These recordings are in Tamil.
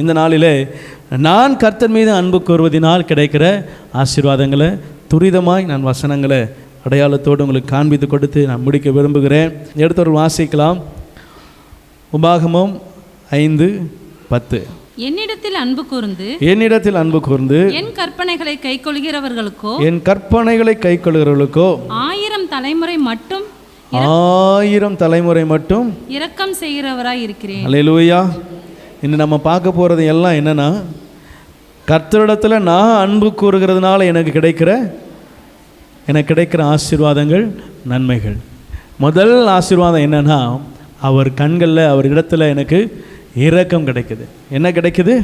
இந்த நாளிலே நான் கர்த்தர் மீது அன்பு கூறுவதினால் கிடைக்கிற ஆசீர்வாதங்களை துரிதமாய் நான் வசனங்களை அடையாளத்தோடு உங்களுக்கு காண்பித்து கொடுத்து நான் முடிக்க விரும்புகிறேன். எடுத்தவர்கள் வாசிக்கலாம். உபாகமம் 5:10. என்னிடத்தில் அன்பு கூர்ந்து என் கற்பனைகளை கைக்கொள்கிறவர்களுக்கோ 1000 தலைமுறை மட்டும் இரக்கம் செய்கிறவராய் இருக்கிறேன். அல்லேலூயா. இன்னும் நம்ம பார்க்க போகிறது எல்லாம் என்னன்னா, கர்த்தரிடத்தில் நான் அன்பு கூறுகிறதுனால எனக்கு கிடைக்கிற ஆசீர்வாதங்கள், நன்மைகள். முதல் ஆசீர்வாதம் என்னன்னா, அவர் கண்களில் அவர் இடத்துல எனக்கு இரக்கம் கிடைக்குது. என்ன கிடைக்குது?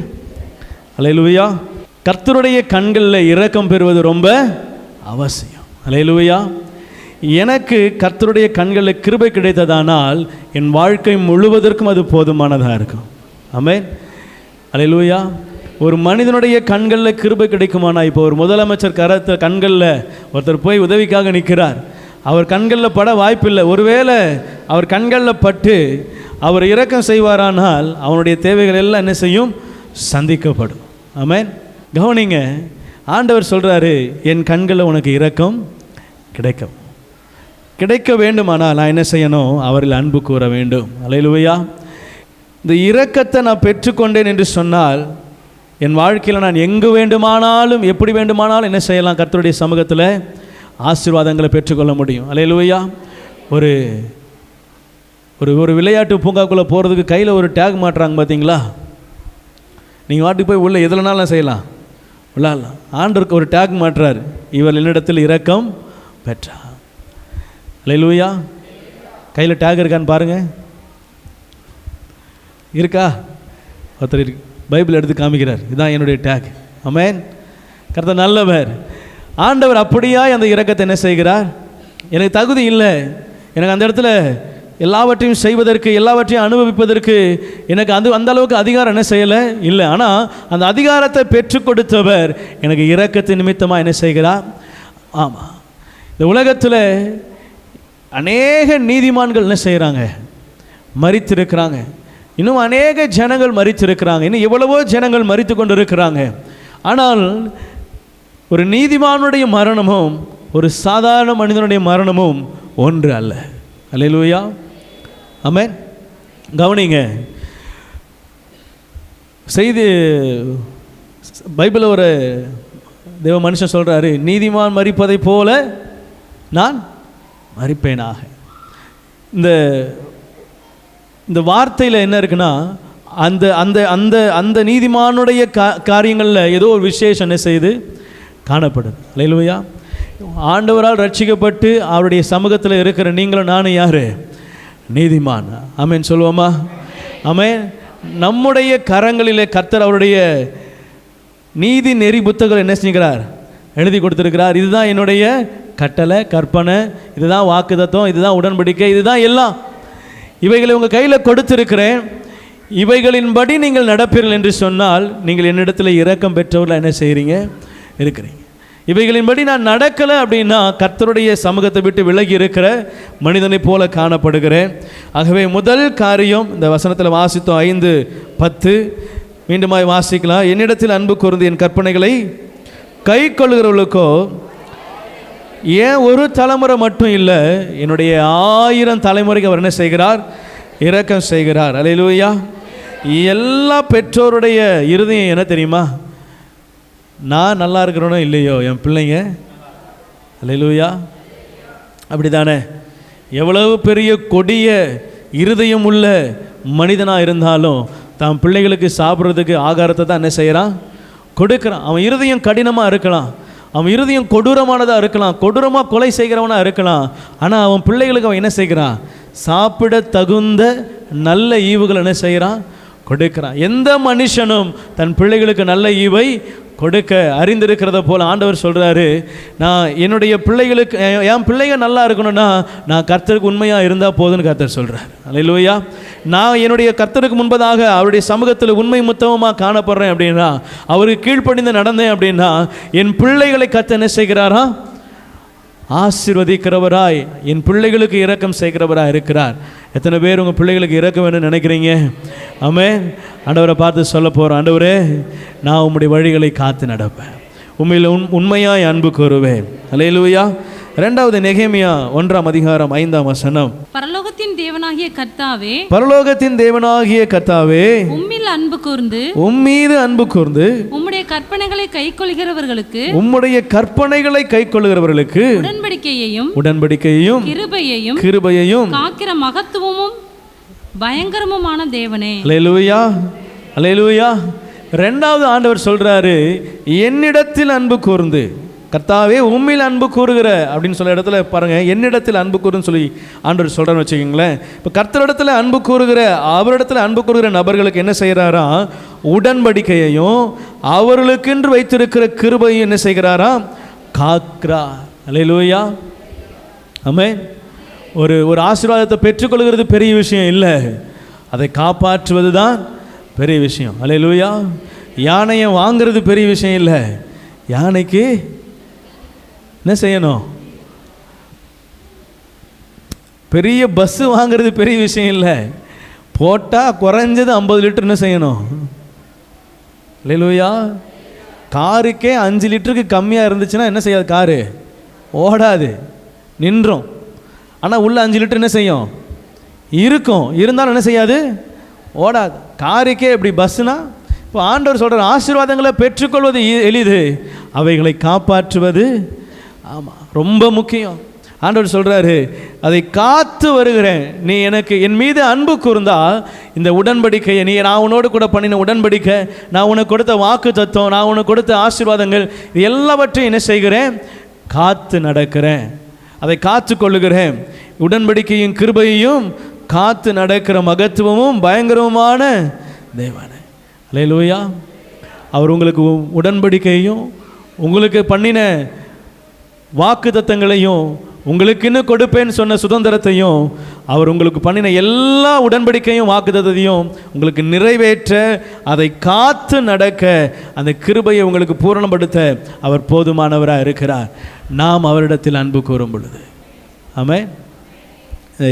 அல்லேலூயா. கர்த்தருடைய கண்களில் இரக்கம் பெறுவது ரொம்ப அவசியம். அல்லேலூயா. எனக்கு கர்த்தருடைய கண்களில் கிருபை கிடைத்ததானால் என் வாழ்க்கை முழுவதற்கும் அது போதுமானதாக இருக்கும். ஆமென். அல்லேலூயா. ஒரு மனிதனுடைய கண்களில் கிருபை கிடைக்குமானா, இப்போ ஒரு முதலமைச்சர் கண்களில் ஒருத்தர் போய் உதவிக்காக நிற்கிறார், அவர் கண்களில் பட வாய்ப்பில்லை. ஒருவேளை அவர் கண்களில் பட்டு அவர் இரக்கம் செய்வாரானால் அவனுடைய தேவைகள் எல்லாம் என்ன செய்யும்? சந்திக்கப்படும். ஆமென். கவனிங்க, ஆண்டவர் சொல்கிறாரு, என் கண்களில் உனக்கு இரக்கம் கிடைக்க வேண்டுமானால் நான் என்ன செய்யணும்? அவரில் அன்பு கூற வேண்டும். அல்லேலூயா. இந்த இரக்கத்தை நான் பெற்றுக்கொண்டேன் என்று சொன்னால் என் வாழ்க்கையில் நான் எங்கு வேண்டுமானாலும் எப்படி வேண்டுமானாலும் என்ன செய்யலாம்? கர்த்தருடைய சமூகத்தில் ஆசீர்வாதங்களை பெற்றுக்கொள்ள முடியும். அல்லேலூயா. ஒரு ஒரு விளையாட்டு பூங்காக்குள்ளே போகிறதுக்கு கையில் ஒரு டேக் மாட்டுறாங்க பார்த்தீங்களா? நீங்கள் வாட்டுக்கு போய் உள்ளே எதுலனாலும் செய்யலாம், விளையாடலாம். ஆண்டவருக்கு ஒரு டேக் மாட்டுறார், இவர் என்னிடத்தில் இரக்கம் பெற்றார். அல்லேலூயா. கையில் டேக் இருக்கான்னு பாருங்கள். இருக்கா? ஒருத்தர் இருக்கு, பைபிள் எடுத்து காமிக்கிறார், இதுதான் என்னுடைய டேக். ஆமென். கர்த்தர் நல்லவர். ஆண்டவர் அப்படியாய் அந்த இரக்கத்தை என்ன செய்கிறார்? எனக்கு தகுதி இல்லை, எனக்கு அந்த இடத்துல எல்லாவற்றையும் செய்வதற்கு, எல்லாவற்றையும் அனுபவிப்பதற்கு எனக்கு அந்த அளவுக்கு அதிகாரம் என்ன செய்யலை, இல்லை. ஆனால் அந்த அதிகாரத்தை பெற்றுக் கொடுத்தவர் எனக்கு இரக்கத்தின் நிமித்தமாக என்ன செய்கிறார்? ஆமாம். இந்த உலகத்தில் அநேக நீதிமான்கள் என்ன செய்கிறாங்க? மரித்திருக்கிறாங்க. இன்னும் அநேக ஜனங்கள் மரித்திருக்கிறாங்க. இன்னும் எவ்வளவோ ஜனங்கள் மரித்து கொண்டு இருக்கிறாங்க. ஆனால் ஒரு நீதிமானுடைய மரணமும் ஒரு சாதாரண மனிதனுடைய மரணமும் ஒன்று அல்ல. அல்லேலூயா. ஆமென். கவனிங்க, செய்தி பைபிளில் ஒரு தேவ மனுஷன் சொல்கிறாரு, நீதிமான் மரிப்பதை போல நான் மரிப்பேனாக. இந்த வார்த்தையில் என்ன இருக்குன்னா, அந்த அந்த அந்த அந்த நீதிமானுடைய காரியங்களில் ஏதோ ஒரு விசேஷம் என்ன செய்து காணப்படுது. அல்லேலூயா. ஆண்டவரால் ரட்சிக்கப்பட்டு அவருடைய சமூகத்தில் இருக்கிற நீங்களும் நானும் யார்? நீதிமான். ஆமென் சொல்லுவோமா? ஆமென். நம்முடைய கரங்களிலே கர்த்தர் அவருடைய நீதி நெறி புத்தகம் என்ன செஞ்சுக்கிறார்? எழுதி கொடுத்துருக்கிறார். இதுதான் என்னுடைய கட்டளை, கற்பனை, இதுதான் வாக்குத்தத்தம், இதுதான் உடன்படிக்கை, இதுதான் எல்லாம். இவைகளை உங்கள் கையில் கொடுத்திருக்கிறேன். இவைகளின்படி நீங்கள் நடப்பீர்கள் என்று சொன்னால் நீங்கள் என்னிடத்தில் இரக்கம் பெற்றவர்கள் என்ன செய்கிறீங்க? இருக்கிறீங்க. இவைகளின்படி நான் நடக்கலை அப்படின்னா கர்த்தருடைய சமூகத்தை விட்டு விலகி இருக்கிற மனிதனை போல காணப்படுகிறேன். ஆகவே முதல் காரியம் இந்த வசனத்தில் வாசித்தோம், 5:10. மீண்டுமாய் வாசிக்கலாம். என்னிடத்தில் அன்பு கூர்ந்து என் கற்பனைகளை கை கொள்ளுகிறவர்களுக்கோ ஏன் ஒரு தலைமுறை மட்டும் இல்லை, என்னுடைய 1000 தலைமுறைக்கு அவர் என்ன செய்கிறார்? இரக்கம் செய்கிறார். அல்லேலூயா. எல்லா பெற்றோருடைய இருதயம் என்ன தெரியுமா? நான் நல்லா இருக்கிறோனோ இல்லையோ என் பிள்ளைங்க. அல்லேலூயா. அப்படி தானே? எவ்வளவு பெரிய கொடிய இருதயம் உள்ள மனிதனாக இருந்தாலும் தான் பிள்ளைகளுக்கு சாப்பிட்றதுக்கு ஆகாரத்தை தான் என்ன செய்கிறான்? கொடுக்குறான். அவன் இருதயம் கடினமாக இருக்கலாம், அவன் இருதயம் கொடூரமானதாக இருக்கலாம், கொடூரமாக கொலை செய்கிறவனாக இருக்கலாம். ஆனால் அவன் பிள்ளைகளுக்கு அவன் என்ன செய்கிறான்? சாப்பிட தகுந்த நல்ல ஈவுகள் என்ன செய்கிறான்? கொடுக்கிறான். எந்த மனுஷனும் தன் பிள்ளைகளுக்கு நல்ல ஈவை கொடுக்க அறிந்திருக்கிறத போல் ஆண்டவர் சொல்கிறாரு, நான் என்னுடைய பிள்ளைகளுக்கு, என் பிள்ளைங்க நல்லா இருக்கணும்னா நான் கர்த்தருக்கு உண்மையாக இருந்தால் போதுன்னு கர்த்தர் சொல்கிறார். அல்லேலூயா. நான் என்னுடைய கர்த்தருக்கு முன்பதாக அவருடைய சமூகத்தில் உண்மை முத்தமாக காணப்படுறேன் அப்படின்னா, அவருக்கு கீழ்ப்படிந்து நடந்தேன் அப்படின்னா என் பிள்ளைகளை கர்த்தர் என்ன செய்கிறாரா? ஆசீர்வதிக்கிறவராய், என் பிள்ளைகளுக்கு இரக்கம் செய்கிறவராய் இருக்கிறார். எத்தனை பேர் உங்கள் பிள்ளைகளுக்கு இரக்கம் வேணும்னு நினைக்கிறீங்க? ஆமென். ஆண்டவரை பார்த்து சொல்ல போகிறோம், ஆண்டவரே நான் உம்முடைய வழிகளை காத்து நடப்பேன், உண்மையில் உண்மையாய் அன்பு கூறுவேன். அல்லேலூயா. 2வது நெகேமியா 1ஆம் அதிகாரம் 5ஆம் வசனம். பரலோகத்தின் தேவனாகிய கர்த்தாவே, பரலோகத்தின் தேவனாகிய கர்த்தாவே, உம்மில் அன்பு கூர்ந்து, உம்மீது அன்பு கூர்ந்து, உம்முடைய கற்பனைகளை கைக்கொள்கிறவர்களுக்கு, உம்முடைய கற்பனைகளை கைக்கொள்கிறவர்களுக்கு உடன்படிக்கையையும் கிருபையையும் காக்கிற மகத்துவமும் பயங்கரமுமான தேவனே. அல்லேலூயா, அல்லேலூயா. 2வது ஆண்டவர் சொல்றாரு, என்னிடத்தில் அன்பு கூர்ந்து, கர்த்தாவே உம்மில் அன்பு கூறுகிற அப்படின்னு சொல்ல இடத்துல பாருங்க, என்னிடத்தில் அன்பு கூறுன்னு சொல்லி ஆண்டவர் சொல்கிறேன்னு வச்சுக்கிங்களேன். இப்போ கர்த்தரிடத்தில் அன்பு கூறுகிற, அவரிடத்தில் அன்பு கூறுகிற நபர்களுக்கு என்ன செய்கிறாரா, உடன்படிக்கையையும் அவர்களுக்கென்று வைத்திருக்கிற கிருபையும் என்ன செய்கிறாராம், காக்கிறார். அல்லேலூயா, ஆமென். ஒரு ஆசீர்வாதத்தை பெற்றுக்கொள்கிறது பெரிய விஷயம் இல்லை, அதை காப்பாற்றுவது தான் பெரிய விஷயம். அல்லேலூயா. யானையை வாங்கிறது பெரிய விஷயம் இல்லை, யானைக்கு என்ன செய்யணும், பெரிய பஸ்ஸு வாங்கிறது பெரிய விஷயம் இல்லை, போட்டால் குறைஞ்சது 50 லிட்டர் என்ன செய்யணும். அல்லேலூயா. காருக்கே 5 லிட்டருக்கு கம்மியாக இருந்துச்சுன்னா என்ன செய்யாது, காரு ஓடாது, நின்றோம். ஆனால் உள்ள 5 லிட்டர் என்ன செய்யும், இருக்கும், இருந்தாலும் என்ன செய்யாது, ஓடாது. காருக்கே இப்படி பஸ்ஸுனா, இப்போ ஆண்டவர் சொல்கிற ஆசீர்வாதங்களை பெற்றுக்கொள்வது எளிது, அவைகளை காப்பாற்றுவது ஆமாம் ரொம்ப முக்கியம். ஆண்டவர் சொல்கிறாரு, அதை காத்து வருகிறேன், நீ எனக்கு என் மீது அன்பு கூர்ந்தா இந்த உடன்படிக்கையை, நான் உன்னோடு கூட பண்ணின உடன்படிக்கை, நான் உனக்கு கொடுத்த வாக்கு தத்துவம், நான் உனக்கு கொடுத்த ஆசீர்வாதங்கள், இது எல்லாவற்றையும் என்ன செய்கிறேன், காத்து நடக்கிறேன், அதை காத்து கொள்ளுகிறேன். உடன்படிக்கையும் கிருபையையும் காத்து நடக்கிற மகத்துவமும் பயங்கரமான தேவனே. அல்லேலூயா. அவர் உங்களுக்கு உடன்படிக்கையும் உங்களுக்கு பண்ணின வாக்கு தத்தங்களையும் உங்களுக்குன்னு கொடுப்பேன்னு சொன்ன சுதந்திரத்தையும், அவர் உங்களுக்கு பண்ணின எல்லா உடன்படிக்கையும் வாக்கு தத்தத்தையும் உங்களுக்கு நிறைவேற்ற, அதை காத்து நடக்க, அந்த கிருபையை உங்களுக்கு பூரணப்படுத்த அவர் போதுமானவராக இருக்கிறார். நாம் அவரிடத்தில் அன்பு கூறும் பொழுது, ஆமென்.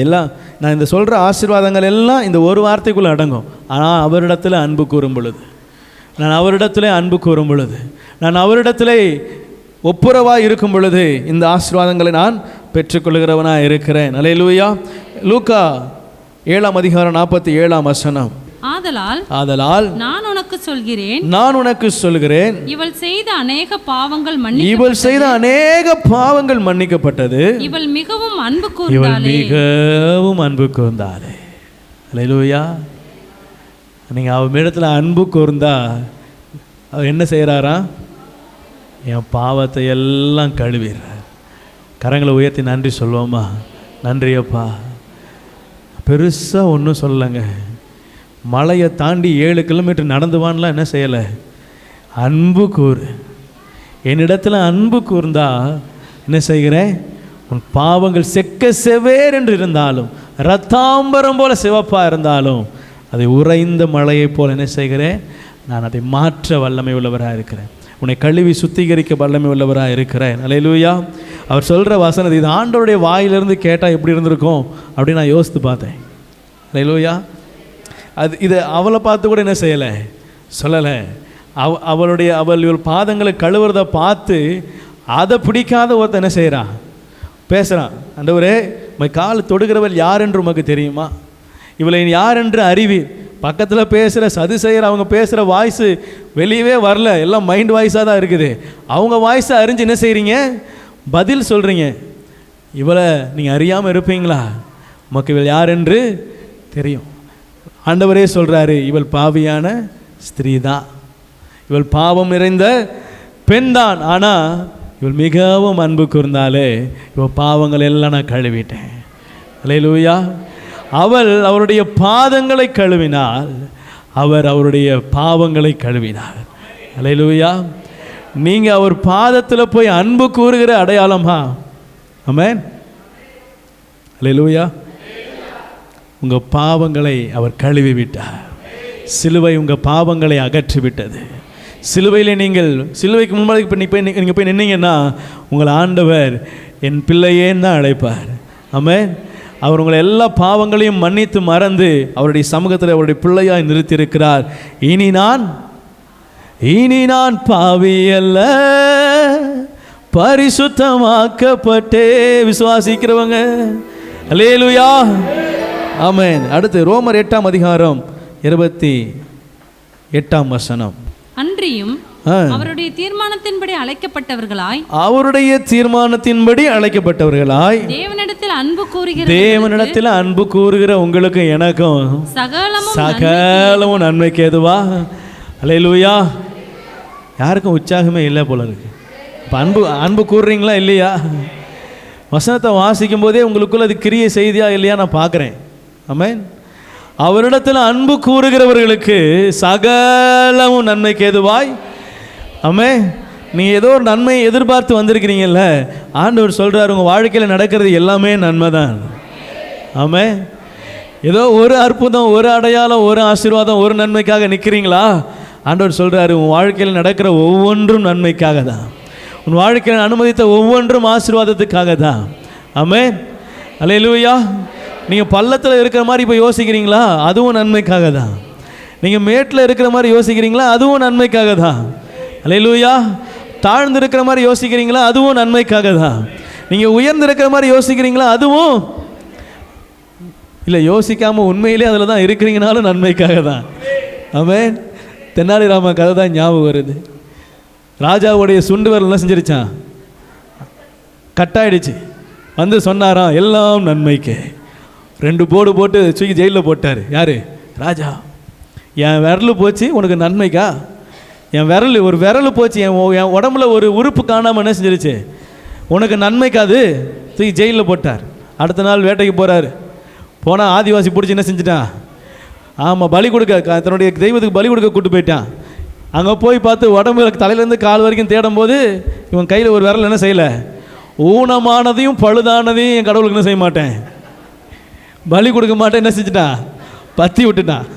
எல்லாம் நான் இந்த சொல்கிற ஆசீர்வாதங்கள் எல்லாம் இந்த ஒரு வார்த்தைக்குள்ளே அடங்கும். ஆனால் அவரிடத்தில் அன்பு கூறும் பொழுது, நான் அவரிடத்திலே அன்பு கூறும் பொழுது, நான் அவரிடத்திலே ஒப்புரவாக இருக்கும் பொழுது இந்த ஆசீர்வாதங்களை நான் பெற்றுக்கொள்கிறவனாக இருக்கிறேன். அல்லேலூயா. லூக்கா 7ஆம் அதிகாரம் 47ஆம் வசனம். ஆதலால் நான் உனக்கு சொல்கிறேன், இவள் செய்த அநேக பாவங்கள் மன்னிக்கப்பட்டது, இவள் மிகவும் அன்பு கூர்ந்தாளே. அல்லேலூயா. நீங்கள் அவன் இடத்துல அன்பு கூர்ந்தா அவர் என்ன செய்கிறாரா, என் பாவத்தை எல்லாம் கழுவிடுறார். கரங்களை உயர்த்தி நன்றி சொல்லுவோமா, நன்றியப்பா. பெருசாக ஒன்றும் சொல்லலைங்க, மலையை தாண்டி 7 கிலோமீட்டர் நடந்துவான்லாம் என்ன செய்யலை, அன்பு கூறு. என்னிடத்துல அன்பு கூர்ந்தா என்ன செய்கிறேன், உன் பாவங்கள் செக்க செவேர் என்று இருந்தாலும், இரத்தாம்பரம் போல சிவப்பாக இருந்தாலும், அதை உறைந்த மலையை போல் என்ன செய்கிறேன், நான் அதை மாற்ற வல்லமை உள்ளவராக இருக்கிறேன், உன்னை கழுவி சுத்திகரிக்க வல்லமை உள்ளவராக இருக்கிறேன். அல்லேலூயா. அவர் சொல்கிற வசனம் இது ஆண்டவருடைய வாயிலிருந்து கேட்டால் எப்படி இருந்திருக்கும் அப்படின்னு நான் யோசித்து பார்த்தேன். அல்லேலூயா. இதை அவளை பார்த்து கூட என்ன செய்யலை, சொல்லலை. அவள் பாதங்களை கழுவுறதை பார்த்து அதை பிடிக்காத ஒருத்தன் என்ன செய்கிறான், பேசுகிறான். ஆண்டவரே கால் தொடுகிறவள் யார் என்று உமக்கு தெரியுமா, இவளை யார் என்று அறிவீர். பக்கத்தில் பேசுகிற சதுசெயர் அவங்க பேசுகிற வாய்ஸு வெளியவே வரல, எல்லாம் மைண்ட் வாய்ஸாக தான் இருக்குது. அவங்க வாய்ஸை அறிஞ்சு என்ன செய்கிறீங்க, பதில் சொல்கிறீங்க. இவளை நீங்கள் அறியாமல் இருப்பீங்களா, உமக்கு இவள் யார் என்று தெரியும். ஆண்டவரே சொல்கிறாரு, இவள் பாவியான ஸ்திரீ தான், இவள் பாவம் நிறைந்த பெண் தான், ஆனால் இவள் மிகவும் அன்பு கூர்ந்தாலே இவள் பாவங்கள் எல்லாம் நான் கழுவிட்டேன். அல்லேலூயா. அவள் அவருடைய பாதங்களை கழுவினாள், அவர் அவருடைய பாவங்களை கழுவினார். அல்லேலூயா. நீங்கள் அவர் பாதத்தில் போய் அன்பு கூறுகிற அடையாளமா, ஆமென். அல்லேலூயா. உங்கள் பாவங்களை அவர் கழுவி விட்டார். சிலுவை உங்கள் பாவங்களை அகற்றிவிட்டது. சிலுவையில் நீங்கள் சிலுவைக்கு முன்பாக நீங்கள் போய் நின்னீங்கன்னா உங்கள் ஆண்டவர் என் பிள்ளையேன்னு தான் அழைப்பார். ஆமென். அவர் உங்களை எல்லா பாவங்களையும் மன்னித்து மறந்து அவருடைய சமூகத்தில் அவருடைய பிள்ளையாய் நிறுத்தியிருக்கிறார். இனி நான் பாவி அல்ல, பரிசுத்தமாக்கப்பட்டே. விசுவாசிக்கிறவங்க அல்லேலூயா, ஆமென். அடுத்து ரோமர் 8ஆம் அதிகாரம் 28ஆம் வசனம். அன்றியும் அவருடைய தீர்மானத்தின்படி அழைக்கப்பட்டவர்களாய் தேவனிடத்தில் அன்பு கூறுகிற உங்களுக்கு எனக்கும் சகலமும் நன்மைக்கு ஏதுவா. அல்லேலூயா. யாருக்கும் உற்சாகமே இல்லை போல இருக்கு. அன்பு கூறுறீங்களா இல்லையா? வசனத்தை வாசிக்கும் போதே உங்களுக்குள்ள அது கிரிய செய்தியா இல்லையா நான் பார்க்குறேன். ஆமென். அவரிடத்தில் அன்பு கூறுகிறவர்களுக்கு சகலமும் நன்மைக்கு ஏதுவாய். ஆமென். நீங்கள் ஏதோ ஒரு நன்மையை எதிர்பார்த்து வந்திருக்கிறீங்கல்ல, ஆண்டவர் சொல்கிறார் உங்கள் வாழ்க்கையில் நடக்கிறது எல்லாமே நன்மை தான். ஆமென். ஏதோ ஒரு அற்புதம், ஒரு அடையாளம், ஒரு ஆசீர்வாதம், ஒரு நன்மைக்காக நிற்கிறீங்களா? ஆண்டவர் சொல்கிறாரு உன் வாழ்க்கையில் நடக்கிற ஒவ்வொன்றும் நன்மைக்காக தான். உன் வாழ்க்கையில் அனுமதித்த ஒவ்வொன்றும் ஆசீர்வாதத்துக்காக தான். ஆமென். அல்லேலூயா. நீங்கள் பள்ளத்தில் இருக்கிற மாதிரி இப்போ யோசிக்கிறீங்களா? அதுவும் நன்மைக்காக தான். நீங்கள் மேட்டில் இருக்கிற மாதிரி யோசிக்கிறீங்களா? அதுவும் நன்மைக்காக தான். அல்லேலூயா. தாழ்ந்து இருக்கிற மாதிரி யோசிக்கிறீங்களா? அதுவும் நன்மைக்காக தான். நீங்கள் உயர்ந்து இருக்கிற மாதிரி யோசிக்கிறீங்களா? அதுவும் இல்லை. யோசிக்காமல் உண்மையிலே அதில் தான் இருக்கிறீங்கனாலும் நன்மைக்காக தான். ஆமென். தென்னாலிராமன் கதை தான் ஞாபகம் வருது. ராஜாவுடைய சுண்டு விரல் என்ன செஞ்சிருச்சான்? கட்டாயிடுச்சு. வந்து சொன்னாராம் எல்லாம் நன்மைக்கு. 2 போடு போட்டு தூக்கி ஜெயிலில் போட்டார். யார்? ராஜா. என் விரல் போச்சு உனக்கு நன்மைக்கா? என் ஒரு விரல் போச்சு, என் உடம்புல ஒரு உறுப்பு காணாமல் என்ன செஞ்சிருச்சு? உனக்கு நன்மைக்காது. தூக்கி ஜெயிலில் போட்டார். அடுத்த நாள் வேட்டைக்கு போகிறாரு. போனால் ஆதிவாசி பிடிச்சி என்ன செஞ்சிட்டான்? ஆமாம், பலி கொடுக்க, தன்னுடைய தெய்வத்துக்கு பலி கொடுக்க கூப்பிட்டு போயிட்டான். அங்கே போய் பார்த்து உடம்புல தலையிலேருந்து கால் வரைக்கும் தேடும் போது இவன் கையில் ஒரு விரல் என்ன செய்யலை? ஊனமானதையும் பழுதானதையும் என் கடவுளுக்கு என்ன செய்ய மாட்டேன், பலி கொடுக்க மாட்டேன். என்ன செஞ்சுட்டான்? பற்றி விட்டுட்டான்.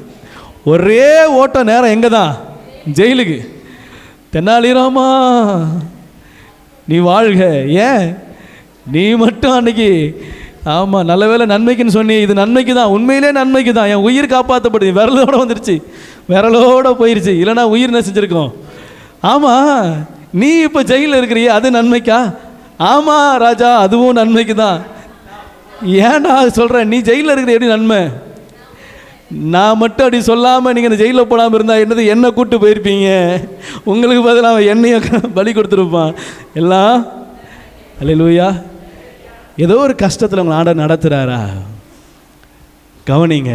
ஒரே ஓட்டம் நேரம் எங்கே தான்? ஜெயிலுக்கு. தென்னாலிராமா நீ வாழ்க. ஏன் நீ மட்டும் அன்னைக்கு ஆமாம் நல்ல வேலை நன்மைக்குன்னு சொன்னி. இது நன்மைக்கு தான், உண்மையிலே நன்மைக்கு தான். என் உயிர் காப்பாற்றப்படுது. விரலோடு வந்துருச்சு, விரலோடு போயிடுச்சு. இல்லைனா உயிர் என்ன செஞ்சுருக்கோம்? ஆமாம். நீ இப்போ ஜெயிலில் இருக்கிறிய, அது நன்மைக்கா? ஆமாம் ராஜா, அதுவும் நன்மைக்கு தான். ஏன்டா சொல்கிறேன்? நீ ஜெயிலில் இருக்கிற எப்படி நன்மை? நான் மட்டும் அப்படி சொல்லாமல் நீங்கள் இந்த ஜெயிலில் போடாமல் இருந்தால் என்னது என்னை கூப்பிட்டு போயிருப்பீங்க. உங்களுக்கு பதிலாக அவன் என்னையை பலி கொடுத்துருப்பான். எல்லாம் அல்லேலூயா. ஏதோ ஒரு கஷ்டத்தில் உங்களை ஆண்டவர் நடத்துகிறாரா? கவனிங்க.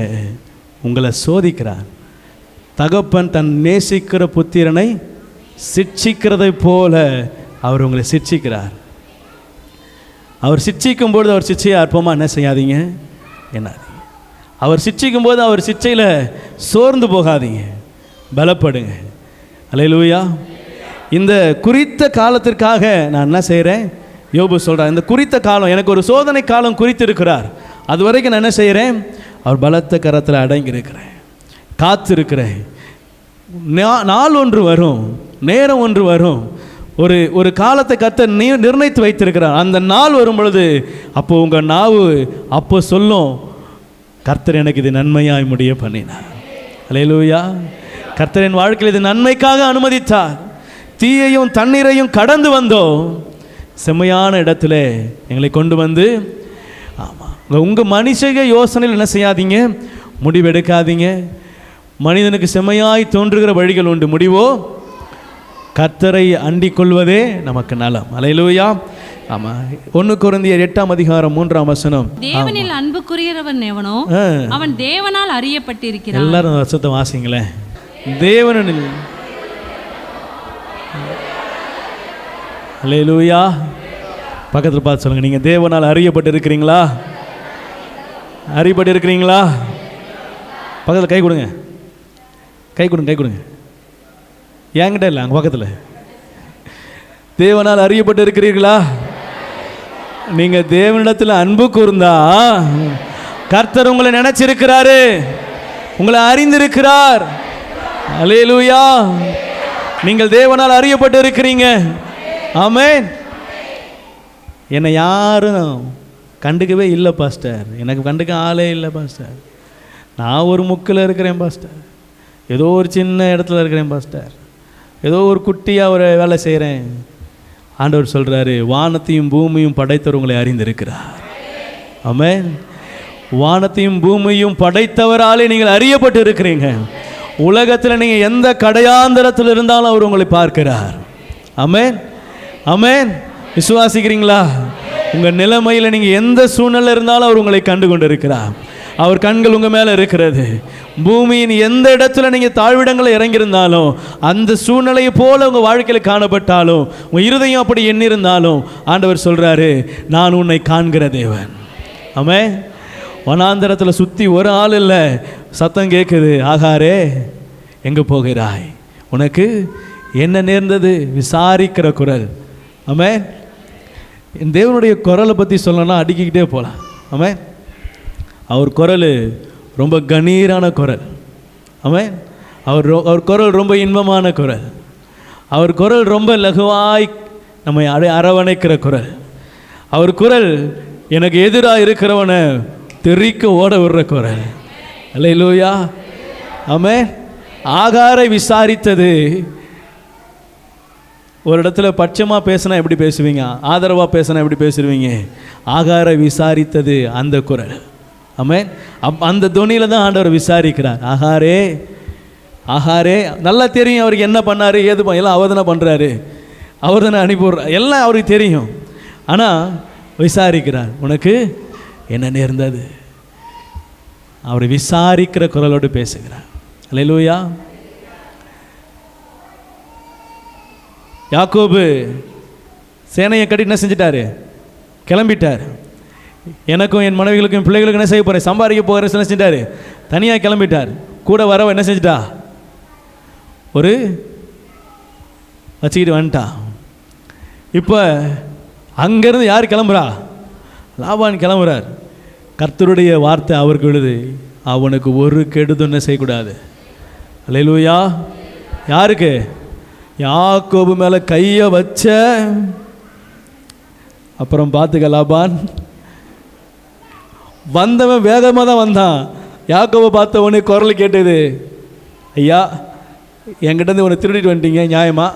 உங்களை சோதிக்கிறார். தகப்பன் தன் நேசிக்கிற புத்திரனை சிட்சிக்கிறதை போல அவர் உங்களை சிட்சிக்கிறார். அவர் சிட்சிக்கும் பொழுது அவர் சிட்சையை அற்பமாக என்ன செய்யாதீங்க, என்னாதீங்க. அவர் சிட்சிக்கும் போது அவர் சிட்சையில் சோர்ந்து போகாதீங்க, பலப்படுங்க. அல்லேலூயா. இந்த குறித்த காலத்திற்காக நான் என்ன செய்கிறேன்? யோபு சொல்கிறார், இந்த குறித்த காலம் எனக்கு ஒரு சோதனை காலம் குறித்து இருக்கிறார். அது வரைக்கும் நான் என்ன செய்கிறேன்? அவர் பலத்த கரத்தில் அடங்கி இருக்கிறேன், காத்திருக்கிறேன். நாள் ஒன்று வரும், நேரம் ஒன்று வரும். ஒரு காலத்தை கர்த்தர் நிர்ணயித்து வைத்திருக்கிறார். அந்த நாள் வரும் பொழுது அப்போ உங்கள் நாவு அப்போ சொல்லும், கர்த்தர் எனக்கு இது நன்மையாய் முடிய பண்ணினார். அல்லேலூயா. கர்த்தரின் வாழ்க்கையில் இது நன்மைக்காக அனுமதித்தார். தீயையும் தண்ணீரையும் கடந்து வந்தோம், செம்மையான இடத்துல எங்களை கொண்டு வந்து. ஆமாம், உங்கள் மனுஷக யோசனையில் என்ன செய்யாதீங்க, முடிவெடுக்காதீங்க. மனிதனுக்கு செம்மையாய் தோன்றுகிற வழிகள் உண்டு, முடிவோ கர்த்தரை அண்டிக் கொள்வதே நமக்கு நலம். அல்லேலூயா. ஆமா, 1 கொரிந்தியர் 8ஆம் அதிகாரம் 3ஆம் வசனம். தேவனில் அன்புக்குரியவன் எவனோ அவன் தேவனால் அறியப்பட்டிருக்கிறான். எல்லாரும் வசனத்தை வாசிங்களேன். தேவனில். அல்லேலூயா. பக்கத்தில் பார்த்து சொல்லுங்க, நீங்க தேவனால் அறியப்பட்டு இருக்கிறீங்களா? அறியப்பட்டு இருக்கிறீங்களா? பக்கத்தில் கை கொடுங்க, கை கொடுங்க, கை கொடுங்க. என்கிட்ட இல்லை, அங்கே பக்கத்தில். தேவனால் அறியப்பட்டு இருக்கிறீர்களா? நீங்கள் தேவனிடத்தில் அன்பு கூர்ந்தா கர்த்தர் உங்களை நினைச்சிருக்கிறாரு, உங்களை அறிந்திருக்கிறார். அல்லேலூயா. நீங்கள் தேவனால் அறியப்பட்டு இருக்கிறீங்க. ஆமென். என்னை யாரும் கண்டுக்கவே இல்லை பாஸ்டர், எனக்கு கண்டுக்க ஆளே இல்லை பாஸ்டர், நான் ஒரு முக்கில் இருக்கிறேன் பாஸ்டர், ஏதோ ஒரு சின்ன இடத்துல இருக்கிறேன் பாஸ்டர், ஏதோ ஒரு குட்டியாக ஒரு வேலை செய்கிறேன். ஆண்டவர் சொல்கிறாரு, வானத்தையும் பூமியும் படைத்தவர் உங்களை அறிந்திருக்கிறார். ஆமென். வானத்தையும் பூமியும் படைத்தவராலே நீங்கள் அறியப்பட்டு இருக்கிறீங்க. உலகத்தில் நீங்கள் எந்த கடையாந்தரத்தில் இருந்தாலும் அவர் உங்களை பார்க்கிறார். ஆமென், ஆமென். விசுவாசிக்கிறீங்களா? உங்கள் நிலைமையில் நீங்கள் எந்த சூழ்நிலை இருந்தாலும் அவர் உங்களை கண்டு கொண்டு இருக்கிறார். அவர் கண்கள் உங்கள் மேலே இருக்கிறது. பூமியின் எந்த இடத்துல நீங்கள் தாழ்விடங்களில் இறங்கியிருந்தாலும், அந்த சூழ்நிலையை போல உங்கள் வாழ்க்கையில் காணப்பட்டாலும், உங்கள் இருதயம் அப்படி எண்ணிருந்தாலும், ஆண்டவர் சொல்கிறாரு, நான் உன்னை காண்கிற தேவன். ஆமென். வனாந்தரத்தில் சுற்றி ஒரு ஆள் இல்லை, சத்தம் கேட்குது, ஆகாரே எங்கே போகிறாய், உனக்கு என்ன நேர்ந்தது, விசாரிக்கிற குரல். ஆமென். என் தேவனுடைய குரலை பற்றி சொல்லணும்னா அடிக்கிக்கிட்டே போகலாம். ஆமென். அவர் குரல் ரொம்ப கணீரான குரல். ஆமென். அவர் குரல் ரொம்ப இன்பமான குரல். அவர் குரல் ரொம்ப லகுவாய் நம்மை அரவணைக்கிற குரல். அவர் குரல் எனக்கு எதிராக இருக்கிறவனை தெறிக்க ஓட விடுற குரல். அல்லேலூயா. ஆமென். ஆகாரை விசாரித்தது. ஒரு இடத்துல பட்சமாக பேசினா எப்படி பேசுவீங்க, ஆதரவாக பேசினா எப்படி பேசுவீங்க? ஆகாரை விசாரித்தது அந்த குரல். ஆமென். அந்த துணியில் தான் ஆண்டவர் விசாரிக்கிறார். ஆகாரே, ஆகாரே. நல்லா தெரியும் அவருக்கு என்ன பண்ணார், ஏது எல்லாம் அவர் தானே பண்ணுறாரு, அவர் தானே அனுப்பிவிடுறார், எல்லாம் அவருக்கு தெரியும். ஆனால் விசாரிக்கிறார், உனக்கு என்ன நேர்ந்தது. அவர் விசாரிக்கிற குரலோடு பேசுகிறார். அல்லேலூயா. யாக்கோபு சேனையை கட்டி என்ன செஞ்சிட்டாரு, கிளம்பிட்டார். எனக்கும் என் மனைவிகளுக்கும் பிள்ளைகளுக்கும் என்ன செய்ய போகிறேன், சம்பாதிக்க போகிறேன் என்ன செஞ்சிட்டாரு, தனியாக கிளம்பிட்டார். கூட வரவ என்ன செஞ்சிட்டா, ஒரு வச்சுக்கிட்டு வந்துட்டா. இப்போ அங்கேருந்து யார் கிளம்புறா, லாபான் கிளம்புறார். கர்த்தருடைய வார்த்தை அவருக்கு விழுது, அவனுக்கு ஒரு கெடுதல் என்ன செய்யக்கூடாது. அல்லேலூயா. யாருக்கு, யாக்கோபு மேலே கையை வச்ச அப்புறம் பார்த்துக்க, லாபான் வந்தவன் வேகமாக தான் வந்தான். யாக்கோபை பார்த்த உடனே குரல் கேட்டது, ஐயா என்கிட்ட உன்னை திருடிட்டு வந்துட்டீங்க, நியாயமா?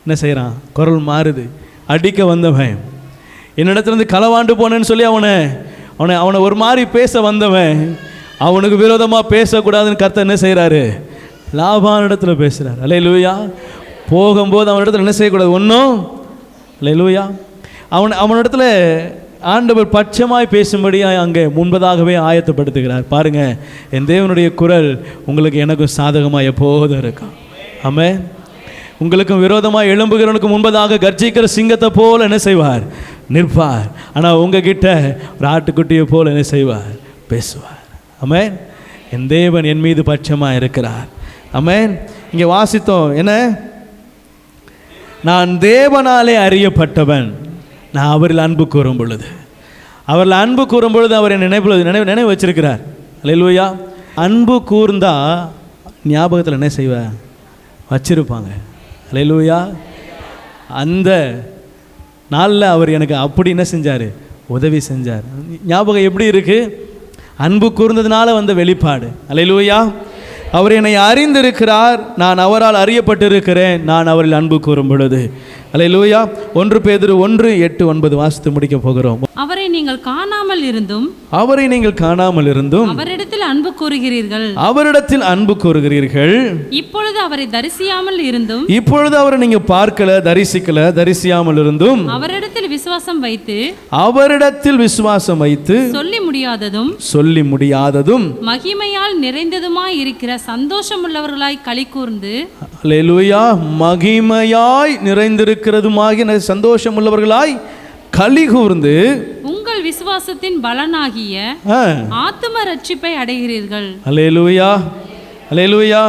என்ன செய்கிறான், குரல் மாறுது. அடிக்க வந்தவன் என்னிடத்துலேருந்து களவாண்டு போனேன்னு சொல்லி அவனை ஒரு மாதிரி பேச வந்தவன், அவனுக்கு விரோதமாக பேசக்கூடாதுன்னு கர்த்தர் என்ன செய்கிறாரு, லாபான் இடத்துல பேசுகிறார். அல்லேலூயா. போகும்போது அவனிடத்தில் என்ன செய்யக்கூடாது, ஒன்றும். அல்லேலூயா. அவனிடத்துல ஆண்டவர் பட்சமாய் பேசும்படியாக அங்கே முன்பதாகவே ஆயத்தப்படுத்துகிறார். பாருங்கள், என் தேவனுடைய குரல் உங்களுக்கு எனக்கும் சாதகமாக எப்போதும் இருக்கும். ஆமென். உங்களுக்கும் விரோதமாக எழும்புகிறவனுக்கு முன்பதாக கர்ஜிக்கிற சிங்கத்தை போல் என்ன செய்வார், நிற்பார். ஆனால் உங்ககிட்ட ஒரு ஆட்டுக்குட்டியை போல் என்ன செய்வார், பேசுவார். ஆமென். என் தேவன் என் மீது பட்சமாக இருக்கிறார். ஆமென். இங்கே வாசித்தோம் என்ன, நான் தேவனாலே அறியப்பட்டவன், நான் அவரில் அன்பு கூறும் பொழுது, அவரில் அன்பு கூறும் பொழுது அவர் என் நினைவு வச்சிருக்கிறார். அல்லேலூயா. அன்பு கூர்ந்தா ஞாபகத்தில் என்ன செய்வேன், வச்சிருப்பாங்க. அல்லேலூயா. அந்த நாளில் அவர் எனக்கு அப்படி என்ன செஞ்சார், உதவி செஞ்சார். ஞாபகம் எப்படி இருக்குது, அன்பு கூர்ந்ததுனால வந்த வெளிப்பாடு. அல்லேலூயா. அவர் என்னை அறிந்திருக்கிறார், நான் அவரால் அறியப்பட்டிருக்கிறேன், நான் அவரில் அன்பு கூறும் பொழுது. அல்லேலூயா. 1 பேதுரு 1:8-9 வாசித்து முடிக்க போகிறோம். அவரை நீங்கள் காணாமல் இருந்தும், அவரை நீங்கள் காணாமல் இருந்தும் அவரிடத்தில் அன்பு கூறுகிறீர்கள், அவரிடத்தில் அன்பு கூறுகிறீர்கள். இப்பொழுது அவரை தரிசியாமல் இருந்தும், இப்பொழுது அவரை நீங்க பார்க்கல, தரிசியாமல் இருந்தும், அவரிடத்தில் விசுவாசம் வைத்து, அவரிடத்தில் விசுவாசம் வைத்து சொல்லி முடியாததும் மகிமையால் நிறைந்ததுமாய் இருக்கிற சந்தோஷமுள்ளவர்களாய் களி கூர்ந்து. அல்லேலூயா. மகிமையாய் நிறைந்திருக்கிறதுமாகிய சந்தோஷம் உள்ளவர்களாய் களி கூர்ந்து உங்கள் விசுவாசத்தின் பலனாகிய ஆத்தும ரட்சிப்பை அடைகிறீர்கள். அல்லேலூயா. அல்லேலூயா.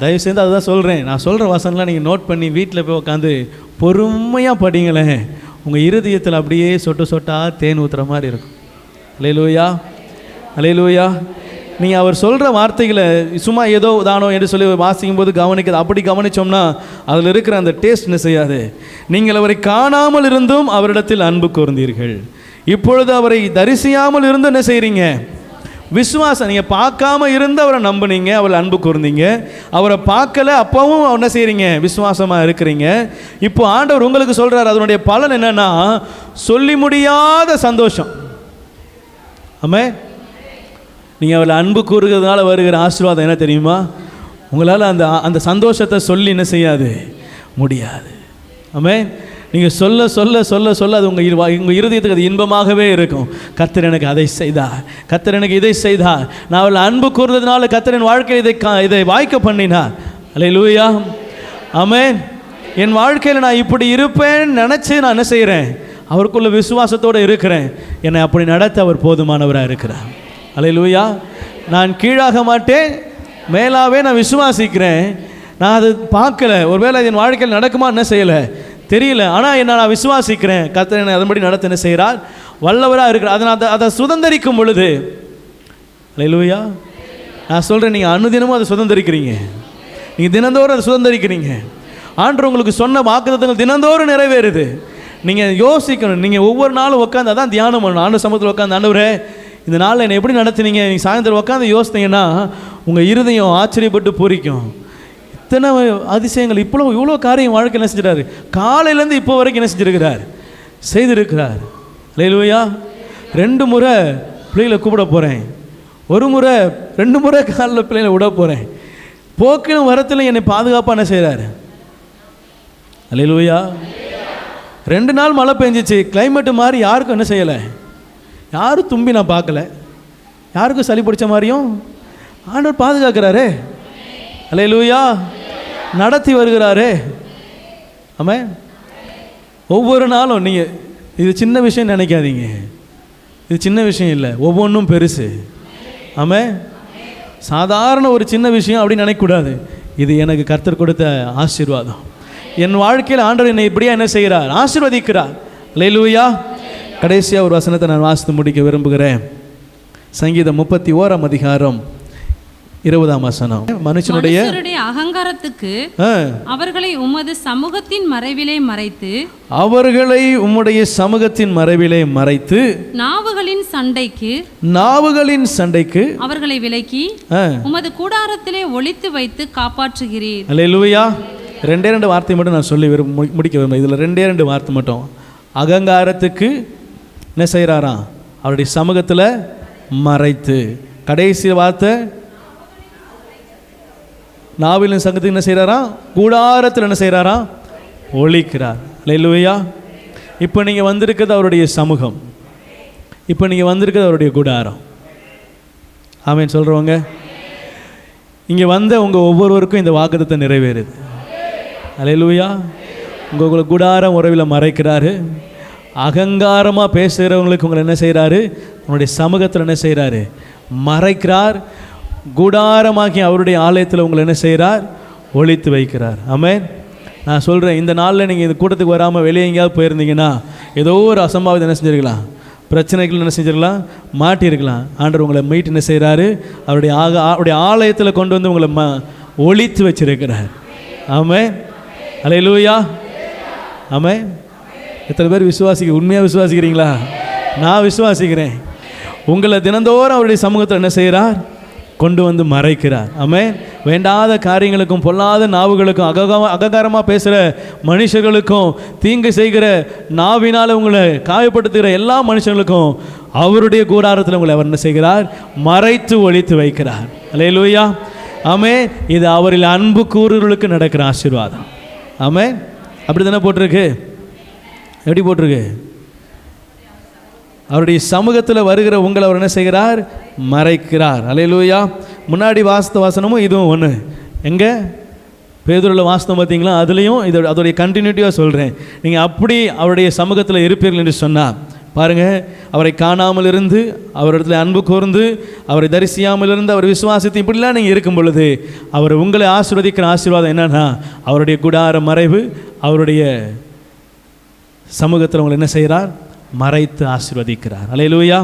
தயவு செய்து அதுதான் சொல்கிறேன். நான் சொல்கிற வசனம்லாம் நீங்கள் நோட் பண்ணி வீட்டில் போய் உட்காந்து பொறுமையாக படிங்களேன். உங்கள் இருதயத்தில் அப்படியே சொட்டு சொட்டாக தேன் ஊற்றுற மாதிரி இருக்கும். அல்லேலூயா. அல்லேலூயா. நீங்கள் அவர் சொல்கிற வார்த்தைகளை சும்மா ஏதோ தானோ என்று சொல்லி வாசிக்கும் போது கவனிக்கிறது, அப்படி கவனித்தோம்னா அதில் இருக்கிற அந்த டேஸ்ட் என்ன செய்யாது. நீங்கள் அவரை காணாமல் இருந்தும் அவரிடத்தில் அன்பு கூர்ந்தீர்கள். இப்பொழுது அவரை தரிசியாமல் இருந்து என்ன செய்கிறீங்க? விசுவாசம். நீங்கள் பார்க்காம இருந்து அவரை நம்புனீங்க, அவரை அன்பு கூர்ந்தீங்க. அவரை பார்க்கல, அப்பவும் என்ன செய்கிறீங்க? விசுவாசமாக இருக்கிறீங்க. இப்போ ஆண்டவர் உங்களுக்கு சொல்கிறார், அதனுடைய பலன் என்னன்னா சொல்லி முடியாத சந்தோஷம். ஆமென். நீங்கள் அவரை அன்பு கூறுகிறதுனால வருகிற ஆசீர்வாதம் என்ன தெரியுமா? உங்களால் அந்த சந்தோஷத்தை சொல்லி என்ன செய்யாது, முடியாது. ஆமென். நீங்கள் சொல்ல சொல்ல சொல்ல சொல்ல அது உங்கள் இருதயத்துக்கு அது இன்பமாகவே இருக்கும். கர்த்தர் எனக்கு அதை செய்தார், கர்த்தர் எனக்கு இதை செய்தார், நான் அவள் அன்பு கூர்ந்ததுனால கர்த்தரின் வாழ்க்கையில் இதை வாய்க்க பண்ணினார். அல்லேலூயா. ஆமென். என் வாழ்க்கையில் நான் இப்படி இருப்பேன்னு நினச்சி நான் என்ன செய்கிறேன்? அவருக்குள்ள விசுவாசத்தோடு இருக்கிறேன். என்னை அப்படி நடத்த அவர் போதுமானவராக இருக்கிறார். அல்லேலூயா. நான் கீழாக மாட்டேன், மேலாவே நான் விசுவாசிக்கிறேன். நான் அது பார்க்கல, ஒருவேளை என் வாழ்க்கையில் நடக்குமா என்ன செய்யலை தெரியல, ஆனால் என்ன நான் விசுவாசிக்கிறேன். கர்த்தர் என்னை அதன்படி நடத்த என்ன செய்கிறார்? வல்லவராக இருக்கிறார். அதை சுதந்திரிக்கும் பொழுது, அல்லேலூயா, நான் சொல்கிறேன், நீங்கள் அனுதினமும் அதை சுதந்திரிக்கிறீங்க. நீங்கள் தினந்தோறும் அதை சுதந்திரிக்கிறீங்க. ஆண்டவர் உங்களுக்கு சொன்ன வாக்குத்தத்தங்கள் தினந்தோறும் நிறைவேறுது. நீங்கள் யோசிக்கணும். நீங்கள் ஒவ்வொரு நாளும் உட்காந்து அதான் தியானம் பண்ணணும். ஆண்டு சமூகத்தில் உட்காந்து, ஆண்டவரே இந்த நாளில் என்னை எப்படி நடத்துனீங்க? நீங்கள் சாயந்தரம் உட்காந்து யோசித்தீங்கன்னா உங்கள் இருதயம் ஆச்சரியப்பட்டு பூரிக்கும். இத்தனை அதிசயங்கள், இவ்வளோ காரியம் வாழ்க்கை என்ன செஞ்சிட்டாரு? காலையிலேருந்து இப்போ வரைக்கும் என்ன செஞ்சுருக்கிறார்? செய்திருக்கிறார். அல்லேலூயா. 2 முறை பிள்ளைகளை கூப்பிட போகிறேன், 1 முறை 2 முறை காலில் பிள்ளைகளை விட போகிறேன். போக்கிலும் வரத்தில் என்னை பாதுகாப்பாக என்ன செய்கிறார்? அல்லேலூயா. 2 நாள் மழை பெஞ்சிச்சு, கிளைமேட்டு மாதிரி யாருக்கும் என்ன செய்யலை, யாரும் தும்பி நான் பார்க்கல, யாருக்கும் சளி பிடிச்ச மாதிரியும் ஆண்டவர் பாதுகாக்கிறாரே. அல்லேலூயா. நடத்தி வருகிறாரே. ஆமென். ஒவ்வொரு நாளும் நீங்கள் இது சின்ன விஷயம் நினைக்காதீங்க, இது சின்ன விஷயம் இல்லை, ஒவ்வொன்றும் பெருசு. ஆமென். சாதாரண ஒரு சின்ன விஷயம் அப்படின்னு நினைக்கக்கூடாது. இது எனக்கு கர்த்தர் கொடுத்த ஆசீர்வாதம். என் வாழ்க்கையில் ஆண்டவர் என்னை இப்படியா என்ன செய்கிறார்? ஆசீர்வதிக்கிறார். அல்லேலூயா. கடைசியாக ஒரு வசனத்தை நான் வாசித்து முடிக்க விரும்புகிறேன். சங்கீதம் 31 அதிகாரம் 20 வசனம். மனுஷனுடைய அகங்காரத்துக்கு அவர்களை உமது சமூகத்தின் மறைவிலே மறைத்து, அவர்களை உம்முடைய சமூகத்தின் மறைவிலே மறைத்து, நாவுகளின் சண்டைக்கு அவர்களை விலக்கி உமது கூடாரத்திலே ஒளித்து வைத்து காப்பாற்றுகிறீர். அல்லேலூயா. 2 வார்த்தை மட்டும் நான் சொல்லி முடிக்க விரும்புகிறேன். இதில் 2 வார்த்தை மட்டும். அகங்காரத்துக்கு என்ன செய்கிறாராம்? அவருடைய சமூகத்தில் மறைத்து. கடைசி வார்த்தை, நாவிலின் சங்கத்துக்கு என்ன செய்கிறாராம்? கூடாரத்தில் என்ன செய்கிறாராம்? ஒளிக்கிறார். அல்லேலூயா. இப்போ நீங்கள் வந்திருக்கிறது அவருடைய சமூகம், இப்போ நீங்கள் வந்திருக்கிறது அவருடைய கூடாரம். ஆமென் சொல்கிறவங்க, இங்கே வந்த உங்கள் ஒவ்வொருவருக்கும் இந்த வாக்குத்தத்தம் நிறைவேறுது. அல்லேலூயா. உங்களை கூடாரம் உறவில் மறைக்கிறாரு. அகங்காரமாக பேசுகிறவங்களுக்கு உங்களை என்ன செய்கிறாரு? உங்களுடைய சமூகத்தில் என்ன செய்கிறாரு? மறைக்கிறார். கூடாரமாக்கி அவருடைய ஆலயத்தில் உங்களை என்ன செய்கிறார்? ஒளித்து வைக்கிறார். ஆமென். நான் சொல்கிறேன், இந்த நாளில் நீங்கள் இந்த கூட்டத்துக்கு வராமல் வெளியே எங்கேயாவது போயிருந்தீங்கன்னா ஏதோ ஒரு அசம்பாவிதம் என்ன செஞ்சுருக்கலாம், பிரச்சனைகள் என்ன செஞ்சிருக்கலாம், மாட்டியிருக்கலாம். ஆண்டவர் உங்களை மீட்டு என்ன செய்கிறாரு? அவருடைய ஆலயத்தில் கொண்டு வந்து உங்களை ஒளித்து வச்சிருக்கிறார். ஆமென். அல்லேலூயா. ஆமென். எத்தனை பேர் உண்மையாக விசுவாசிக்கிறீங்களா? நான் விசுவாசிக்கிறேன். உங்களை தினந்தோறும் அவருடைய சமூகத்தில் என்ன செய்கிறார்? கொண்டு வந்து மறைக்கிறார். ஆமென். வேண்டாத காரியங்களுக்கும் பொல்லாத நாவுகளுக்கும் அகங்காரமாக பேசுகிற மனுஷர்களுக்கும் தீங்கு செய்கிற நாவினால் உங்களை காயப்படுத்துகிற எல்லா மனுஷர்களுக்கும் அவருடைய கூடாரத்தில் உங்களை அவர் என்ன செய்கிறார்? மறைத்து ஒளித்து வைக்கிறார். அல்லேலூயா. ஆமென். இது அவரில் அன்பு கூறுகளுக்கு நடக்கிற ஆசீர்வாதம். ஆமென். அப்படி தானே போட்டிருக்கு? எப்படி போட்டிருக்கு? அவருடைய சமூகத்தில் வருகிற உங்களை அவர் என்ன செய்கிறார்? மறைக்கிறார். அல்லேலூயா. முன்னாடி வாஸ்த வசனமும் இதுவும் ஒன்று. எங்கே பேதுருவில் வாஸ்தவம் பார்த்தீங்களா? அதுலேயும் அதோடைய கண்டினியூட்டிவாக சொல்கிறேன். நீங்கள் அப்படி அவருடைய சமூகத்தில் இருப்பீர்கள் என்று சொன்னால் பாருங்கள், அவரை காணாமல் இருந்து அவரிடத்தில் அன்பு கூர்ந்து அவரை தரிசியாமல் இருந்து அவர் விசுவாசித்து இப்படிலாம் நீங்கள் இருக்கும் பொழுது அவர் உங்களை ஆசீர்வதிக்கிற ஆசீர்வாதம் என்னன்னா, அவருடைய கூடார மறைவு, அவருடைய சமூகத்தில் உங்களை என்ன செய்கிறார்? மறைத்து ஆசீர்வதிக்கிறார். அல்லேலூயா.